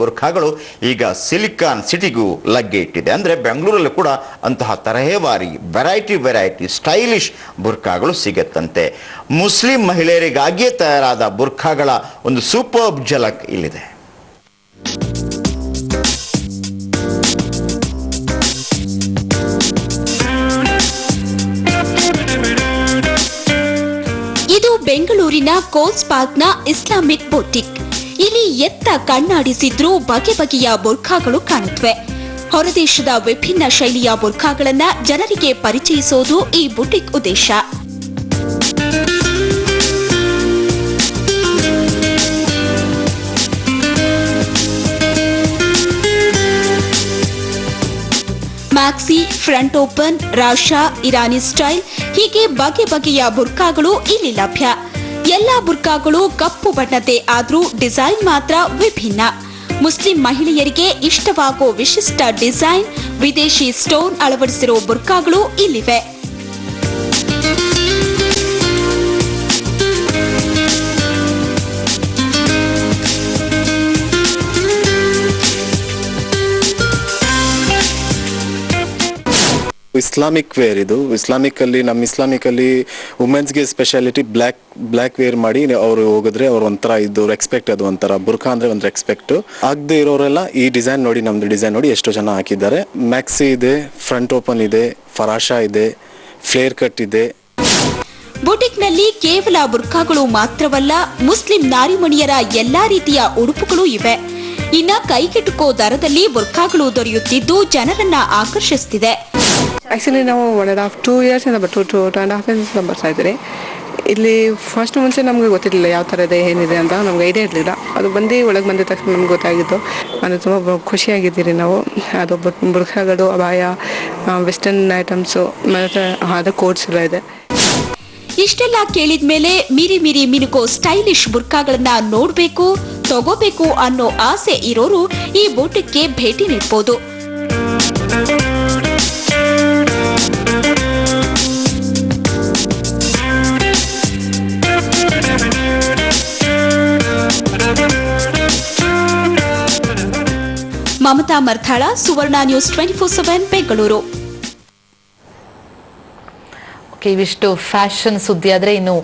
ಬುರ್ಖಾಗಳು ಈಗ ಸಿಲಿಕಾನ್ ಸಿಟಿಗೂ ಲಗ್ಗೆ ಇಟ್ಟಿದೆ. ಅಂದರೆ ಬೆಂಗಳೂರಲ್ಲೂ ಕೂಡ ಅಂತಹ ತರಹೇವಾರಿ ವೆರೈಟಿ ಸ್ಟೈಲಿಶ್ ಬುರ್ಖಾಗಳು ಸಿಗುತ್ತಂತೆ. ಮುಸ್ಲಿಂ ಮಹಿಳೆಯರಿಗಾಗಿಯೇ ತಯಾರಾದ ಬುರ್ಖಾಗಳ ಒಂದು ಸೂಪರ್ಬ್ ಝಲಕ್ ಇಲ್ಲಿದೆ. ಇದು ಬೆಂಗಳೂರಿನ ಕೋಲ್ಸ್ ಪಾರ್ಕ್ನ ಇಸ್ಲಾಮಿಕ್ ಬೊಟಿಕ್. ಇಲ್ಲಿ ಎತ್ತ ಕಣ್ಣಾಡಿಸಿದ್ರೂ ಬಗೆ ಬಗೆಯ ಬುರ್ಖಾಗಳು ಕಾಣುತ್ತವೆ. ಹೊರದೇಶದ ವಿಭಿನ್ನ ಶೈಲಿಯ ಬುರ್ಖಾಗಳನ್ನ ಜನರಿಗೆ ಪರಿಚಯಿಸೋದು ಈ ಬುಟಿಕ್ ಉದ್ದೇಶ. ಮ್ಯಾಕ್ಸಿ, ಫ್ರಂಟ್ ಓಪನ್, ರಾಶಾ, ಇರಾನಿ ಸ್ಟೈಲ್ ಹೀಗೆ ಬಗೆ ಬಗೆಯ ಬುರ್ಖಾಗಳು ಇಲ್ಲಿ ಲಭ್ಯ. ಎಲ್ಲಾ ಬುರ್ಖಾಗಳು ಕಪ್ಪು ಬಣ್ಣದ್ದೇ ಆದ್ರೂ ಡಿಸೈನ್ ಮಾತ್ರ ವಿಭಿನ್ನ. ಮುಸ್ಲಿಂ ಮಹಿಳೆಯರಿಗೆ ಇಷ್ಟವಾಗೋ ವಿಶಿಷ್ಟ ಡಿಸೈನ್, ವಿದೇಶಿ ಸ್ಟೋನ್ ಅಳವಡಿಸಿರೋ ಬುರ್ಖಾಗಳು ಇಲ್ಲಿವೆ. ಇಸ್ಲಾಮಿಕ್ ವೇರ್ ಇದು. ನಮ್ಮ ಇಸ್ಲಾಮಿಕ್ ಅಲ್ಲಿ ವುಮೆನ್ಸ್ಗೆ ಸ್ಪೆಷಾಲಿಟಿ ಬ್ಲ್ಯಾಕ್ ವೇರ್ ಮಾಡಿ ಅವರು ಹೋಗಿದ್ರೆ ಅವ್ರು ಒಂಥರ ಇದು ರೆಸ್ಪೆಕ್ಟ್. ಅದು ಒಂಥರ ಬುರ್ಖಾ ಅಂದ್ರೆ ಒಂದು ರೆಸ್ಪೆಕ್ಟ್. ಆಗದೆ ಇರೋರೆಲ್ಲ ಈ ಡಿಸೈನ್ ನೋಡಿ, ನಮ್ದು ಡಿಸೈನ್ ನೋಡಿ ಎಷ್ಟೋ ಜನ ಹಾಕಿದ್ದಾರೆ. ಮ್ಯಾಕ್ಸಿ ಇದೆ, ಫ್ರಂಟ್ ಓಪನ್ ಇದೆ, ಫರಾಶಾ ಇದೆ, ಫ್ಲೇರ್ ಕಟ್ ಇದೆ. ಬುಟಿಕ್ನಲ್ಲಿ ಕೇವಲ ಬುರ್ಖಾಗಳು ಮಾತ್ರವಲ್ಲ, ಮುಸ್ಲಿಂ ನಾರಿಮಣಿಯರ ಎಲ್ಲಾ ರೀತಿಯ ಉಡುಪುಗಳು ಇವೆ. ಇನ್ನ ಕೈಗೆಟುಕೋ ದರದಲ್ಲಿ ಬುರ್ಖಾಗಳು ದೊರೆಯುತ್ತಿದ್ದು ಜನರನ್ನ ಆಕರ್ಷಿಸುತ್ತಿದೆ. ಆ್ಯಕ್ಚುಲಿ ನಾವು 1.5-2 years ಇಂದ 2.5 years ಬರ್ತಾ ಇದ್ದೀರಿ. ಇಲ್ಲಿ ಫಸ್ಟ್ ಮುಂಚೆ ನಮಗೆ ಗೊತ್ತಿರಲಿಲ್ಲ ಯಾವ ಥರ ಇದೆ ಏನಿದೆ ಅಂತ, ನಮ್ಗೆ ಐಡಿಯಾ ಇರಲಿಲ್ಲ. ಅದು ಒಳಗೆ ಬಂದಿದ ತಕ್ಷಣ ನಮ್ಗೆ ಗೊತ್ತಾಗಿದ್ದು. ಅಂದರೆ ತುಂಬ ಖುಷಿಯಾಗಿದ್ದೀರಿ ನಾವು. ಅದು ಬುರ್ಖಾಗಳು, ಅಬಾಯ, ವೆಸ್ಟರ್ನ್ ಐಟಮ್ಸು, ಮತ್ತು ಆದ ಕೋಟ್ಸ್ ಎಲ್ಲ ಇದೆ. ಇಷ್ಟೆಲ್ಲ ಕೇಳಿದ್ಮೇಲೆ ಮೀರಿ ಮಿನುಕೋ ಸ್ಟೈಲಿಶ್ ಬುರ್ಖಾಗಳನ್ನ ನೋಡ್ಬೇಕು, ತಗೋಬೇಕು ಅನ್ನೋ ಆಸೆ ಇರೋರು ಈ ಬುಟಿಕ್ಗೆ ಭೇಟಿ ನೀಡಬಹುದು. ಮಮತಾ ಮರ್ಥಾಳ, ಸುವರ್ಣ ನ್ಯೂಸ್ 24/7 ಬೆಂಗಳೂರು. ಇವಿಷ್ಟು ಫ್ಯಾಷನ್ ಸುದ್ದಿ. ಆದ್ರೆ ಇನ್ನು